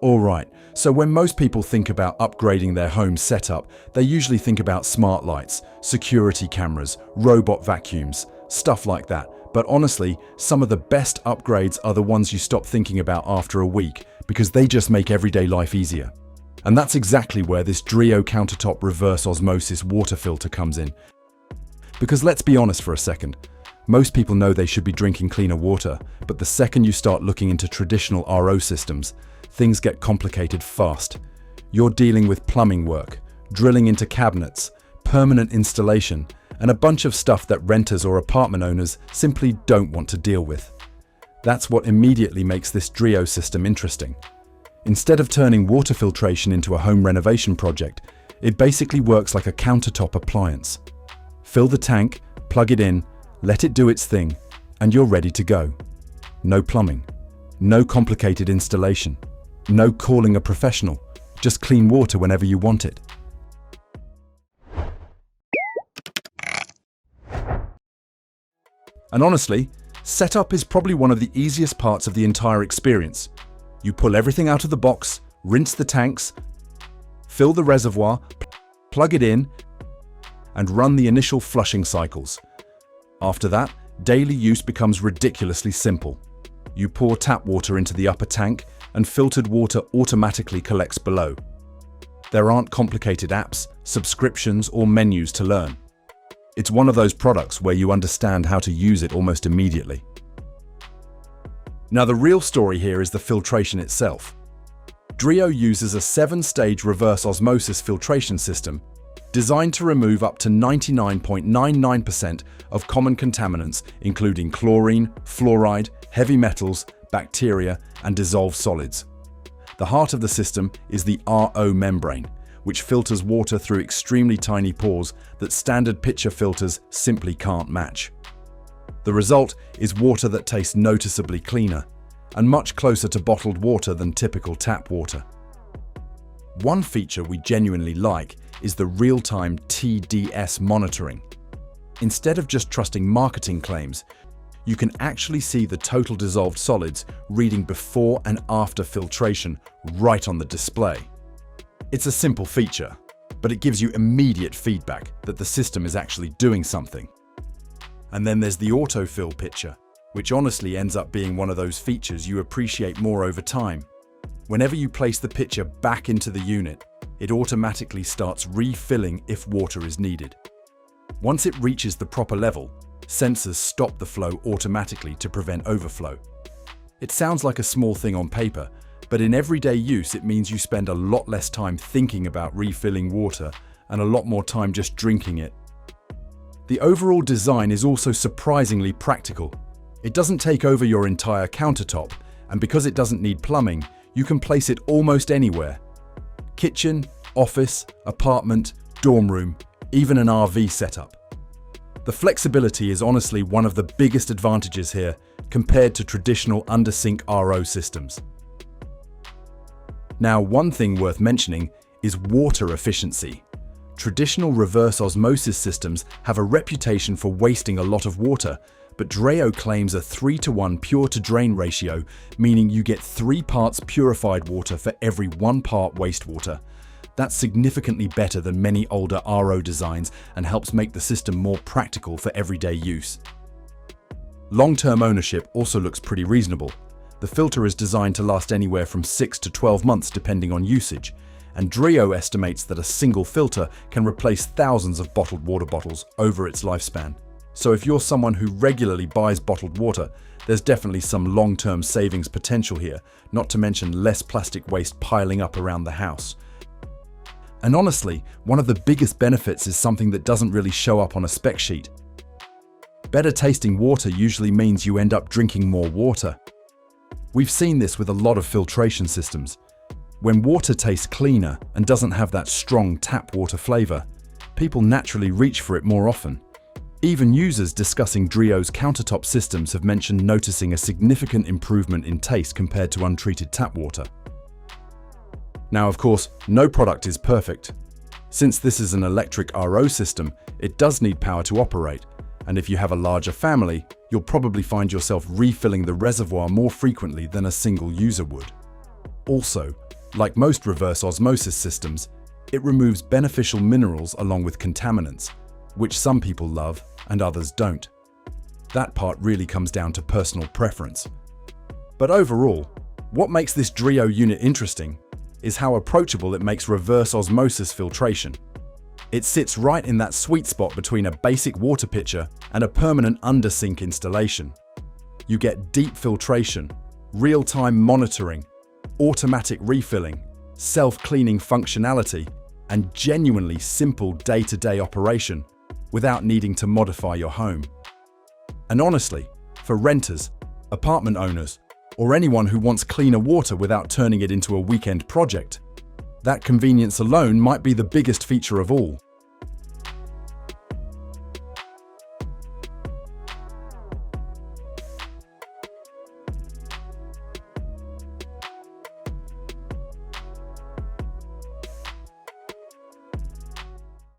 Alright, so when most people think about upgrading their home setup, they usually think about smart lights, security cameras, robot vacuums, stuff like that. But honestly, some of the best upgrades are the ones you stop thinking about after a week, because they just make everyday life easier. And that's exactly where this Dreo Countertop reverse osmosis water filter comes in. Because let's be honest for a second, most people know they should be drinking cleaner water, but the second you start looking into traditional RO systems, things get complicated fast. You're dealing with plumbing work, drilling into cabinets, permanent installation, and a bunch of stuff that renters or apartment owners simply don't want to deal with. That's what immediately makes this Dreo system interesting. Instead of turning water filtration into a home renovation project, it basically works like a countertop appliance. Fill the tank, plug it in, let it do its thing, and you're ready to go. No plumbing, no complicated installation, no calling a professional, just clean water whenever you want it. And honestly, setup is probably one of the easiest parts of the entire experience. You pull everything out of the box, rinse the tanks, fill the reservoir, plug it in, and run the initial flushing cycles. After that, daily use becomes ridiculously simple. You pour tap water into the upper tank, and filtered water automatically collects below. There aren't complicated apps, subscriptions, or menus to learn. It's one of those products where you understand how to use it almost immediately. Now, the real story here is the filtration itself. Dreo uses a 7-stage reverse osmosis filtration system designed to remove up to 99.99% of common contaminants, including chlorine, fluoride, heavy metals, bacteria, and dissolved solids. The heart of the system is the RO membrane, which filters water through extremely tiny pores that standard pitcher filters simply can't match. The result is water that tastes noticeably cleaner and much closer to bottled water than typical tap water. One feature we genuinely like is the real-time TDS monitoring. Instead of just trusting marketing claims, you can actually see the total dissolved solids reading before and after filtration right on the display. It's a simple feature, but it gives you immediate feedback that the system is actually doing something. And then there's the autofill pitcher, which honestly ends up being one of those features you appreciate more over time. Whenever you place the pitcher back into the unit, it automatically starts refilling if water is needed. Once it reaches the proper level, sensors stop the flow automatically to prevent overflow. It sounds like a small thing on paper, but in everyday use it means you spend a lot less time thinking about refilling water and a lot more time just drinking it. The overall design is also surprisingly practical. It doesn't take over your entire countertop, and because it doesn't need plumbing, you can place it almost anywhere. Kitchen, office, apartment, dorm room, even an RV setup. The flexibility is honestly one of the biggest advantages here compared to traditional under-sink RO systems. Now, one thing worth mentioning is water efficiency. Traditional reverse osmosis systems have a reputation for wasting a lot of water, but Dreo claims a 3-to-1 pure-to-drain ratio, meaning you get 3 parts purified water for every 1 part wastewater. That's significantly better than many older RO designs and helps make the system more practical for everyday use. Long-term ownership also looks pretty reasonable. The filter is designed to last anywhere from 6 to 12 months depending on usage, and Dreo estimates that a single filter can replace thousands of bottled water bottles over its lifespan. So if you're someone who regularly buys bottled water, there's definitely some long-term savings potential here, not to mention less plastic waste piling up around the house. And honestly, one of the biggest benefits is something that doesn't really show up on a spec sheet. Better tasting water usually means you end up drinking more water. We've seen this with a lot of filtration systems. When water tastes cleaner and doesn't have that strong tap water flavor, people naturally reach for it more often. Even users discussing Dreo's countertop systems have mentioned noticing a significant improvement in taste compared to untreated tap water. Now, of course, no product is perfect. Since this is an electric RO system, it does need power to operate, and if you have a larger family, you'll probably find yourself refilling the reservoir more frequently than a single user would. Also, Like most reverse osmosis systems, it removes beneficial minerals along with contaminants, which some people love and others don't. That part really comes down to personal preference. But overall, what makes this Dreo unit interesting is how approachable it makes reverse osmosis filtration. It sits right in that sweet spot between a basic water pitcher and a permanent under-sink installation. You get deep filtration, real-time monitoring, automatic refilling, self-cleaning functionality, and genuinely simple day-to-day operation without needing to modify your home. And honestly, for renters, apartment owners, or anyone who wants cleaner water without turning it into a weekend project, that convenience alone might be the biggest feature of all.